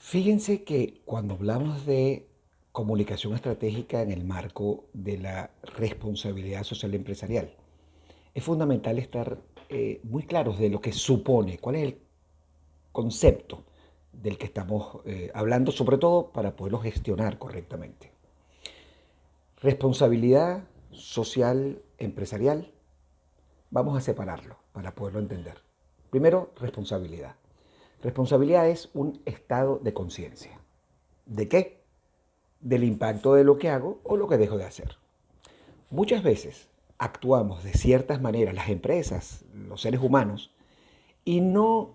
Fíjense que cuando hablamos de comunicación estratégica en el marco de la responsabilidad social empresarial, es fundamental estar muy claros de lo que supone, cuál es el concepto del que estamos hablando, sobre todo para poderlo gestionar correctamente. Responsabilidad social empresarial, vamos a separarlo para poderlo entender. Primero, responsabilidad. Responsabilidad es un estado de conciencia. ¿De qué? Del impacto de lo que hago o lo que dejo de hacer. Muchas veces actuamos de ciertas maneras, las empresas, los seres humanos, y no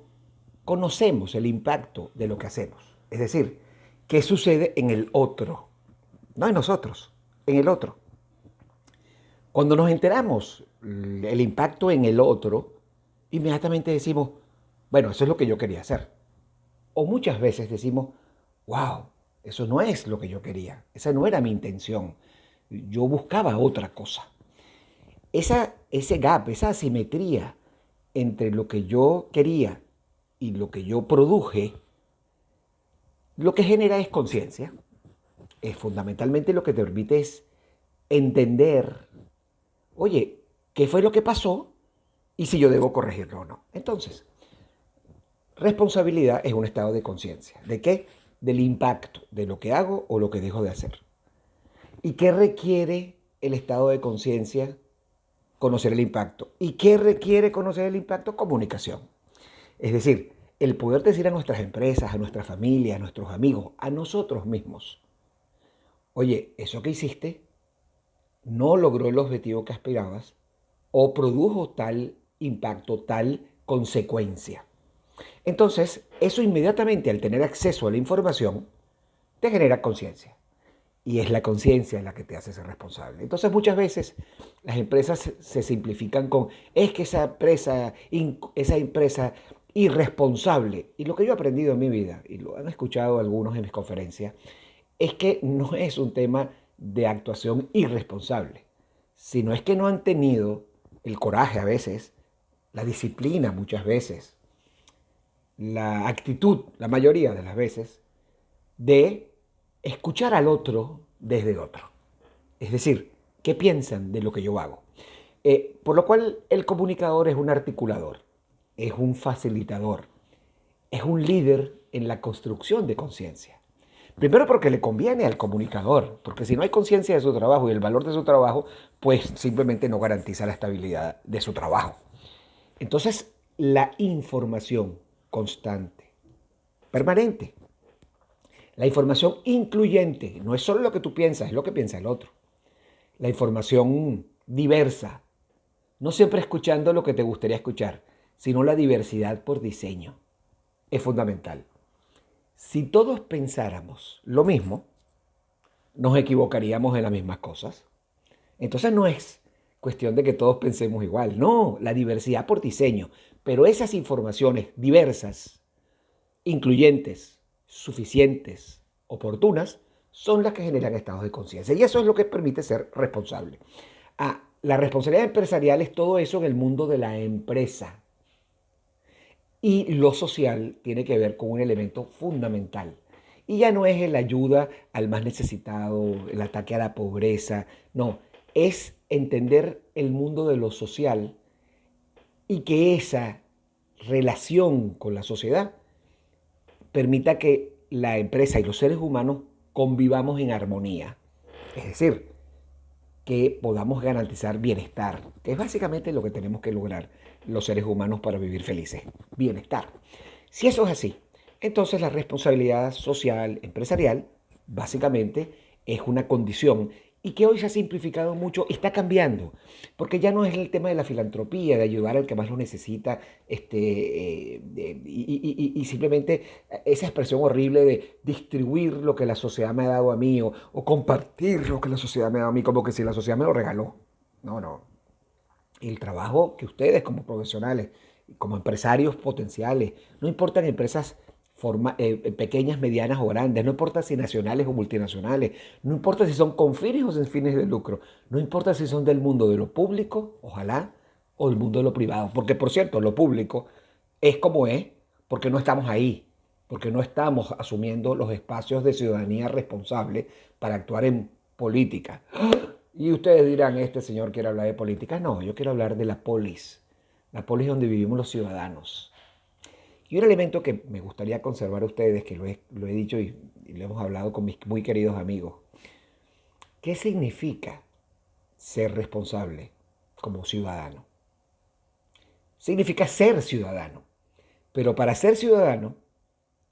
conocemos el impacto de lo que hacemos. Es decir, qué sucede en el otro, no en nosotros, en el otro. Cuando nos enteramos el impacto en el otro, inmediatamente decimos, bueno, eso es lo que yo quería hacer. O muchas veces decimos, wow, eso no es lo que yo quería, esa no era mi intención, yo buscaba otra cosa. Ese gap, esa asimetría entre lo que yo quería y lo que yo produje, lo que genera es conciencia. Es fundamentalmente lo que te permite es entender, oye, ¿qué fue lo que pasó? Y si yo debo corregirlo o no. Entonces, responsabilidad es un estado de conciencia. ¿De qué? Del impacto de lo que hago o lo que dejo de hacer. ¿Y qué requiere el estado de conciencia? Conocer el impacto. ¿Y qué requiere conocer el impacto? Comunicación. Es decir, el poder decir a nuestras empresas, a nuestra familia, a nuestros amigos, a nosotros mismos, oye, eso que hiciste no logró el objetivo que aspirabas o produjo tal impacto, tal consecuencia. Entonces, eso inmediatamente al tener acceso a la información, te genera conciencia. Y es la conciencia la que te hace ser responsable. Entonces muchas veces las empresas se simplifican con, es que esa empresa irresponsable. Y lo que yo he aprendido en mi vida, y lo han escuchado algunos en mis conferencias, es que no es un tema de actuación irresponsable, sino es que no han tenido el coraje a veces, la disciplina muchas veces, la actitud la mayoría de las veces, de escuchar al otro desde otro. Es decir, ¿qué piensan de lo que yo hago? Por lo cual el comunicador es un articulador, es un facilitador, es un líder en la construcción de conciencia. Primero porque le conviene al comunicador, porque si no hay conciencia de su trabajo y el valor de su trabajo, pues simplemente no garantiza la estabilidad de su trabajo. Entonces, la información constante, permanente, la información incluyente, no es solo lo que tú piensas, es lo que piensa el otro. La información diversa, no siempre escuchando lo que te gustaría escuchar, sino la diversidad por diseño. Es fundamental. Si todos pensáramos lo mismo, nos equivocaríamos en las mismas cosas. Entonces no es cuestión de que todos pensemos igual, no, la diversidad por diseño, pero esas informaciones diversas, incluyentes, suficientes, oportunas, son las que generan estados de conciencia. Y eso es lo que permite ser responsable. La responsabilidad empresarial es todo eso en el mundo de la empresa. Y lo social tiene que ver con un elemento fundamental. Y ya no es el ayuda al más necesitado, el ataque a la pobreza, no, es entender el mundo de lo social y que esa relación con la sociedad permita que la empresa y los seres humanos convivamos en armonía. Es decir, que podamos garantizar bienestar, que es básicamente lo que tenemos que lograr los seres humanos para vivir felices. Bienestar. Si eso es así, entonces la responsabilidad social, empresarial, básicamente es una condición y que hoy se ha simplificado mucho, está cambiando, porque ya no es el tema de la filantropía, de ayudar al que más lo necesita, y simplemente esa expresión horrible de distribuir lo que la sociedad me ha dado a mí o compartir lo que la sociedad me ha dado a mí, como que si la sociedad me lo regaló. No, no. El trabajo que ustedes como profesionales, como empresarios potenciales, no importan empresas pequeñas, medianas o grandes, no importa si nacionales o multinacionales, no importa si son con fines o sin fines de lucro, no importa si son del mundo de lo público, ojalá, o del mundo de lo privado, porque por cierto, lo público es como es, porque no estamos ahí. porque no estamos asumiendo los espacios de ciudadanía responsable para actuar en política. Y ustedes dirán, este señor quiere hablar de política. No, yo quiero hablar de la polis donde vivimos los ciudadanos. Y un elemento que me gustaría conservar a ustedes, que lo he dicho y lo hemos hablado con mis muy queridos amigos. ¿Qué significa ser responsable como ciudadano? Significa ser ciudadano. Pero para ser ciudadano,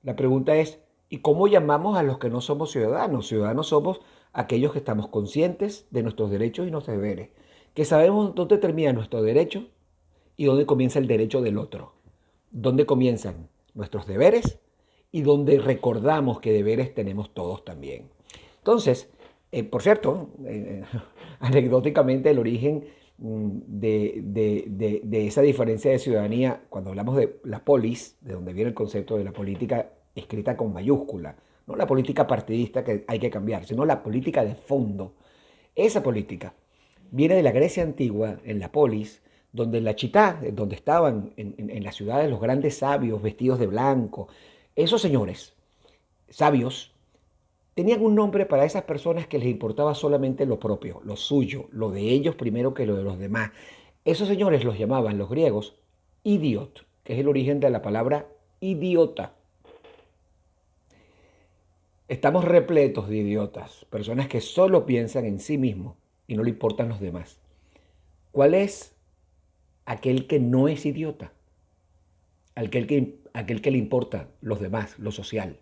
la pregunta es, ¿y cómo llamamos a los que no somos ciudadanos? Ciudadanos somos aquellos que estamos conscientes de nuestros derechos y nuestros deberes, que sabemos dónde termina nuestro derecho y dónde comienza el derecho del otro, dónde comienzan nuestros deberes y dónde recordamos que deberes tenemos todos también. Entonces, por cierto, anecdóticamente el origen de esa diferencia de ciudadanía, cuando hablamos de la polis, de donde viene el concepto de la política escrita con mayúscula, no la política partidista que hay que cambiar, sino la política de fondo. Esa política viene de la Grecia antigua, en la polis, donde en la chitá, donde estaban en las ciudades los grandes sabios vestidos de blanco. Esos señores sabios tenían un nombre para esas personas que les importaba solamente lo propio, lo suyo, lo de ellos primero que lo de los demás. Esos señores los llamaban los griegos idiot, que es el origen de la palabra idiota. Estamos repletos de idiotas, personas que solo piensan en sí mismos y no le importan los demás. ¿Cuál es aquel que no es idiota? Aquel que le importa los demás, lo social,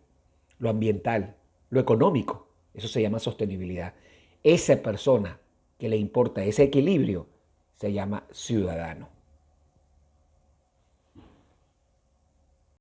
lo ambiental, lo económico. Eso se llama sostenibilidad. Esa persona que le importa ese equilibrio se llama ciudadano.